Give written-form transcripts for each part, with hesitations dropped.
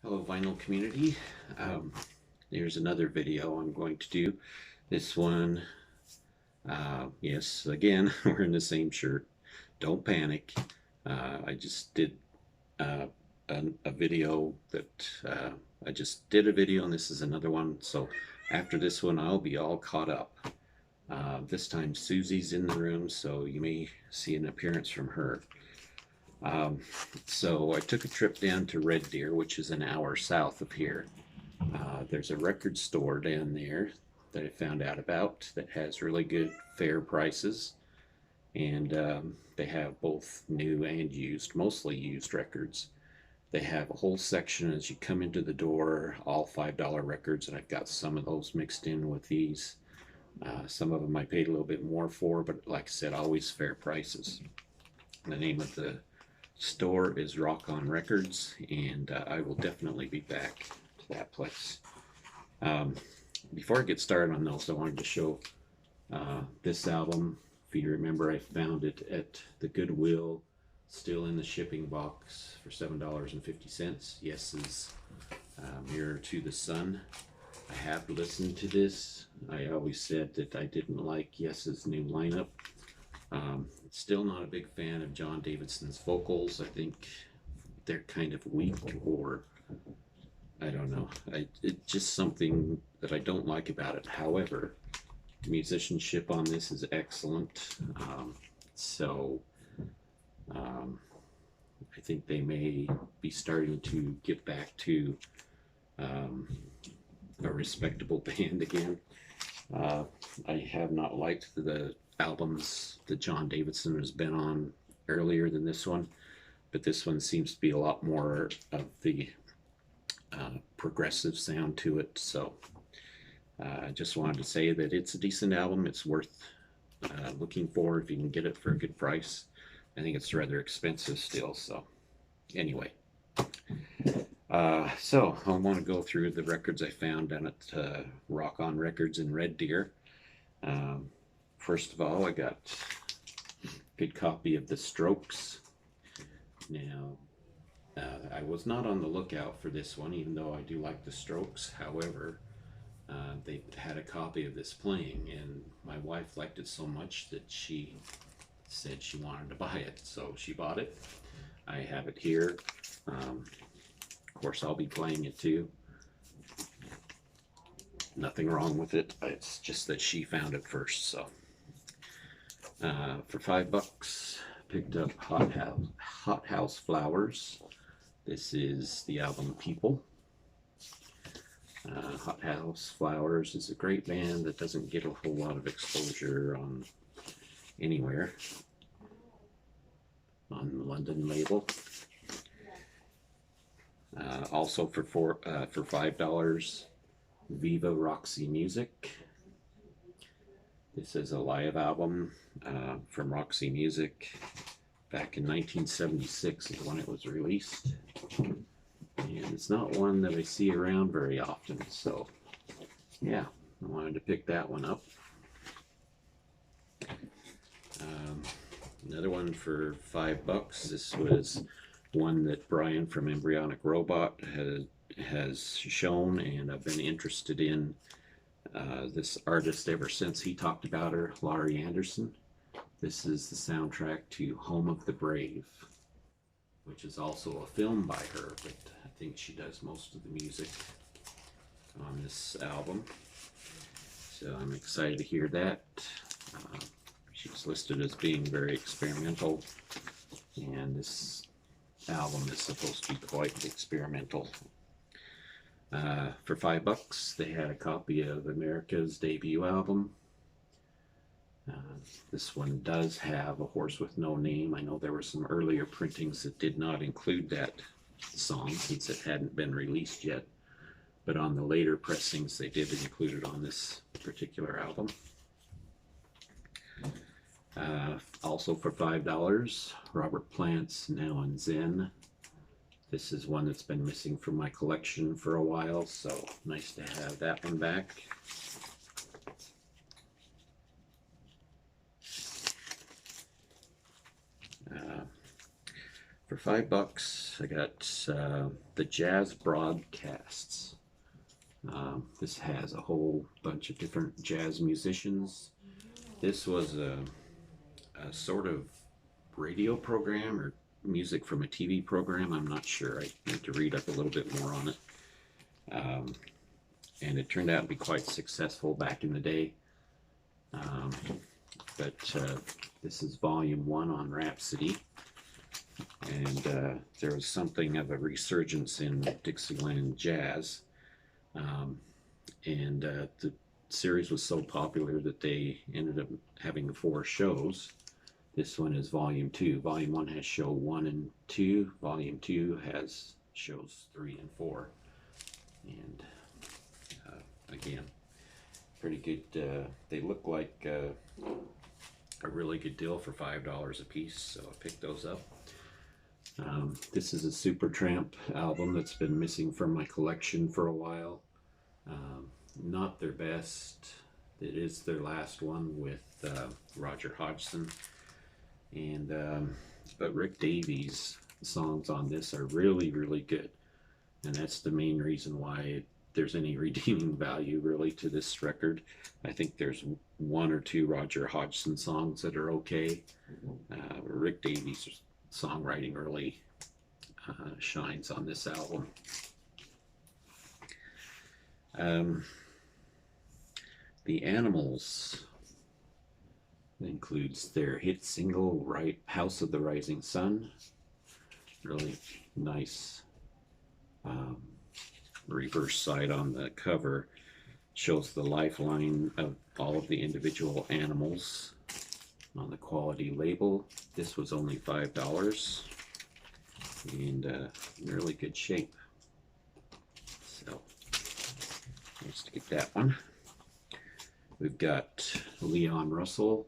Hello, vinyl community. Um, Here's another video I'm going to do. This one, yes, again, we're in the same shirt. Don't panic. I just did uh, a video that I just did a video, and this is another one. So after this one, I'll be all caught up. This time, Susie's in the room, so you may see an appearance from her. Um, so I took a trip down to Red Deer, which is an hour south of here. There's a record store down there that I found out about that has really good fair prices, and they have both new and used, mostly used records. They have a whole section as you come into the door, all $5 records, and I've got some of those mixed in with these. Some of them I paid a little bit more for, but like I said, always fair prices. The name of the store is RockOn Records, and I will definitely be back to that place. Um, Before I get started on those, I wanted to show this album. If you remember, I found it at the Goodwill, still in the shipping box for $7.50. Yes's Mirror to the Sun. I have listened to this. I always said that I didn't like Yes's new lineup. Still not a big fan of John Davidson's vocals. I think they're kind of weak, or I don't know. It's just something that I don't like about it. However, the musicianship on this is excellent. So I think they may be starting to get back to a respectable band again. I have not liked the albums that John Davidson has been on earlier than this one, but this one seems to be a lot more of the progressive sound to it. So I just wanted to say that it's a decent album. It's worth looking for if you can get it for a good price. I think it's rather expensive still. So anyway, so I want to go through the records I found down at RockOn Records in Red Deer. First of all, I got a good copy of The Strokes. Now, I was not on the lookout for this one, even though I do like The Strokes. However, they had a copy of this playing, and my wife liked it so much that she said she wanted to buy it, so she bought it. I have it here. Of course, I'll be playing it too. Nothing wrong with it. It's just that she found it first, so. For $5, picked up Hot House Flowers. This is the album People. Hot House Flowers is a great band that doesn't get a whole lot of exposure on anywhere on the London label. Also for $5, Viva Roxy Music. This is a live album from Roxy Music back in 1976 is when it was released. And it's not one that I see around very often, so yeah, I wanted to pick that one up. Another one for $5. This was one that Brian from Embryonic Robot has shown, and I've been interested in this artist ever since he talked about her, Laurie Anderson. This is the soundtrack to Home of the Brave, which is also a film by her, but I think she does most of the music on this album. So I'm excited to hear that. She's listed as being very experimental, and this album is supposed to be quite experimental. For $5, they had a copy of America's debut album. This one does have A Horse with No Name. I know there were some earlier printings that did not include that song since it hadn't been released yet, but on the later pressings they did include it on this particular album. Also for $5, Robert Plant's Now and Zen. This is one that's been missing from my collection for a while, so nice to have that one back. For $5, I got the Jazz Broadcasts. This has a whole bunch of different jazz musicians. This was a sort of radio program or music from a TV program. I'm not sure. I need to read up a little bit more on it. And it turned out to be quite successful back in the day. But this is volume 1 on Rhapsody. And there was something of a resurgence in Dixieland Jazz. The series was so popular that they ended up having 4 shows. This one is volume 2. Volume 1 has show 1 and 2. Volume 2 has shows 3 and 4. And again, pretty good. They look like a really good deal for $5 a piece, so I picked those up. This is a Super Tramp album that's been missing from my collection for a while. Not their best. It is their last one with Roger Hodgson. But Rick Davies' songs on this are really, really good. And that's the main reason why there's any redeeming value really to this record. I think there's 1 or 2 Roger Hodgson songs that are okay. Rick Davies' songwriting really shines on this album. The Animals includes their hit single, House of the Rising Sun. Really nice reverse side on the cover. Shows the lifeline of all of the individual animals on the quality label. This was only $5 and in really good shape. So, nice to get that one. We've got Leon Russell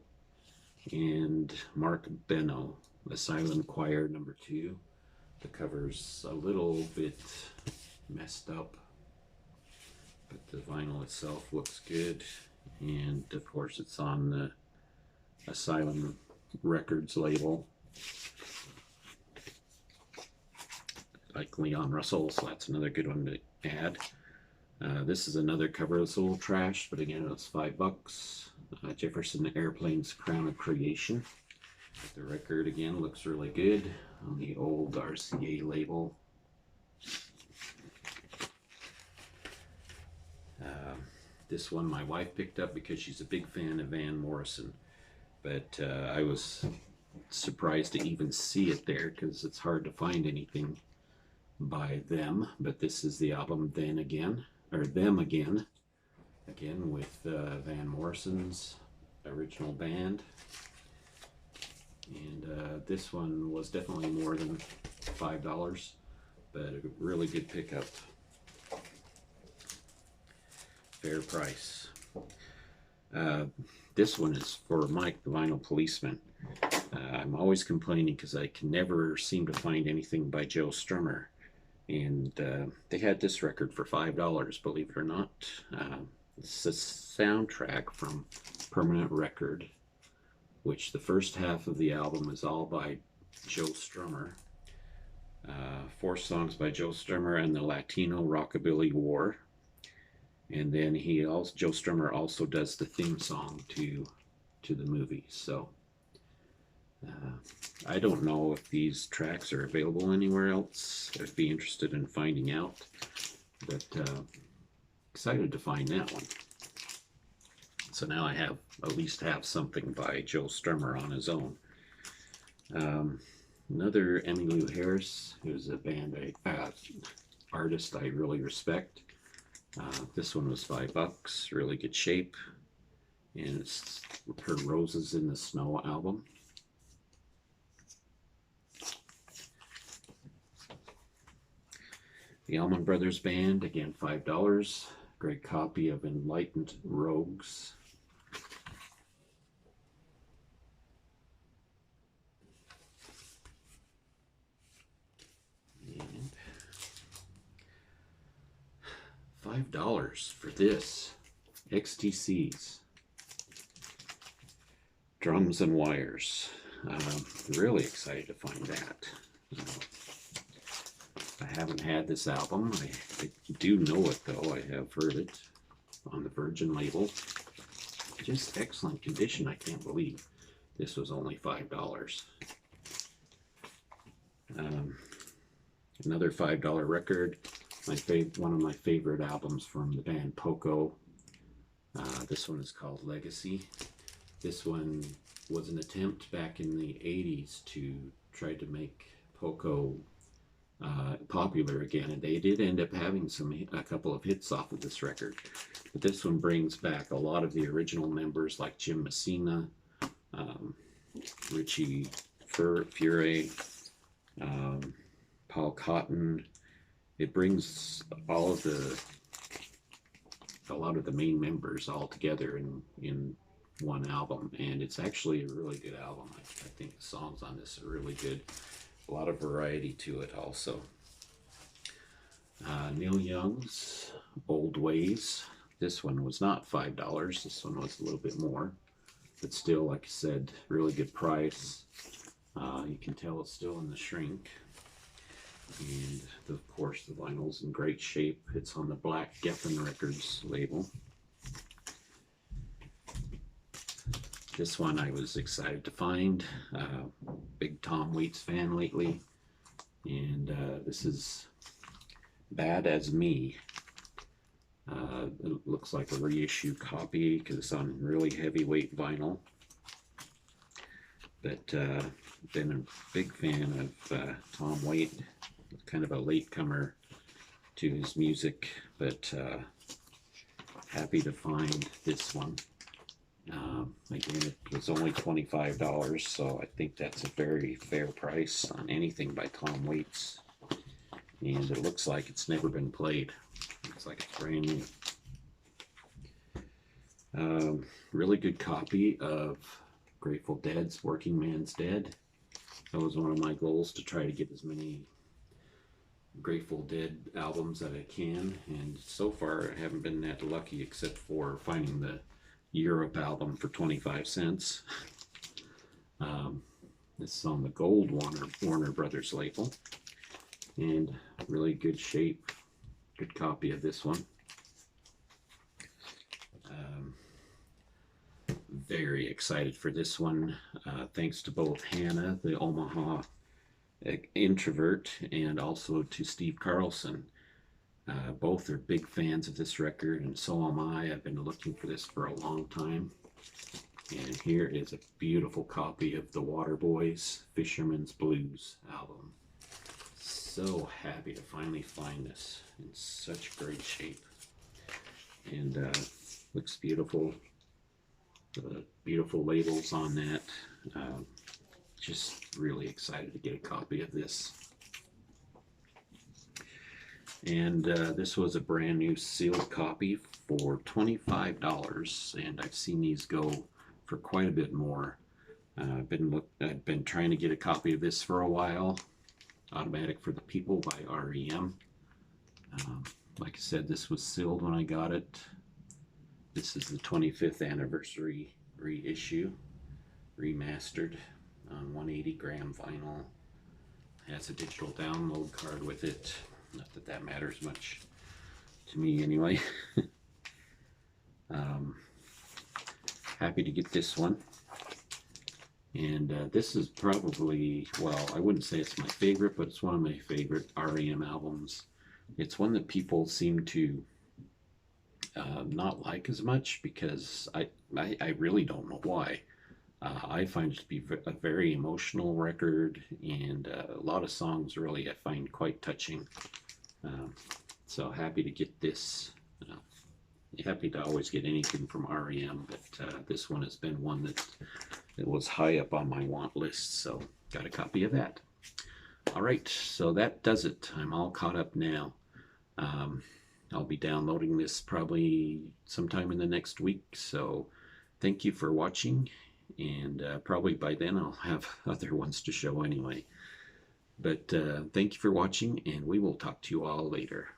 and Mark Beno, Asylum Choir number 2. The cover's a little bit messed up, but the vinyl itself looks good, and of course it's on the Asylum Records label, like Leon Russell, so that's another good one to add. This is another cover that's a little trash, but again, it's $5. Jefferson Airplane's Crown of Creation. The record again looks really good on the old RCA label. This one my wife picked up because she's a big fan of Van Morrison, but I was surprised to even see it there because it's hard to find anything by them. But this is the album Then Again, or Them Again, with Van Morrison's original band. And this one was definitely more than $5, but a really good pickup. Fair price. This one is for Mike the Vinyl Policeman. I'm always complaining because I can never seem to find anything by Joe Strummer. And they had this record for $5, believe it or not. It's a soundtrack from Permanent Record, which the first half of the album is all by Joe Strummer. 4 songs by Joe Strummer and the Latino Rockabilly War. And then Joe Strummer also does the theme song to the movie. So I don't know if these tracks are available anywhere else. I'd be interested in finding out, but excited to find that one. So now I at least have something by Joe Strummer on his own. Another Emmylou Harris, who's a artist I really respect. This one was $5, really good shape, and it's her Roses in the Snow album. The Allman Brothers Band, again $5, great copy of Enlightened Rogues. $5 for this. XTC's Drums and Wires. Really excited to find that. I haven't had this album. I do know it though. I have heard it on the Virgin label. Just excellent condition. I can't believe this was only $5. Another $5 record. One of my favorite albums from the band Poco. This one is called Legacy. This one was an attempt back in the 80s to try to make Poco popular again, and they did end up having a couple of hits off of this record. But this one brings back a lot of the original members like Jim Messina, Richie Furay, Paul Cotton. It brings a lot of the main members all together in one album, and it's actually a really good album. I think the songs on this are really good. A lot of variety to it also. Neil Young's Old Ways. This one was not $5. This one was a little bit more, but still, like I said, really good price. You can tell it's still in the shrink. And of course the vinyl's in great shape. It's on the Black Geffen Records label. This one I was excited to find. Big Tom Waits fan lately. And this is Bad As Me. It looks like a reissue copy because it's on really heavyweight vinyl. But been a big fan of Tom Waits. Kind of a latecomer to his music, but happy to find this one. Again, it was only $25, so I think that's a very fair price on anything by Tom Waits. And it looks like it's never been played. Looks like it's brand new. Really good copy of Grateful Dead's Working Man's Dead. That was one of my goals, to try to get as many Grateful Dead albums that I can, and so far I haven't been that lucky except for finding the Europe album for 25 cents. This is on the gold Warner Brothers label, and really good shape. Good copy of this one. Very excited for this one. Thanks to both Hannah, the Omaha introvert, and also to Steve Carlson. Both are big fans of this record, and so am I. I've been looking for this for a long time. And here is a beautiful copy of the Waterboys Fisherman's Blues album. So happy to finally find this in such great shape. And looks beautiful. The beautiful labels on that. Just really excited to get a copy of this. And this was a brand new sealed copy for $25, and I've seen these go for quite a bit more. I've been trying to get a copy of this for a while. Automatic for the People by REM. Like I said, this was sealed when I got it. This is the 25th anniversary reissue, remastered on 180-gram vinyl. Has a digital download card with it. Not that that matters much to me anyway. Happy to get this one. And this is probably, well, I wouldn't say it's my favorite, but it's one of my favorite REM albums. It's one that people seem to not like as much, because I really don't know why. I find it to be a very emotional record, and a lot of songs really I find quite touching. So happy to get this. Happy to always get anything from REM, but this one has been one that was high up on my want list, so got a copy of that. Alright, so that does it. I'm all caught up now. I'll be downloading this probably sometime in the next week, so thank you for watching, and probably by then I'll have other ones to show anyway. But thank you for watching, and we will talk to you all later.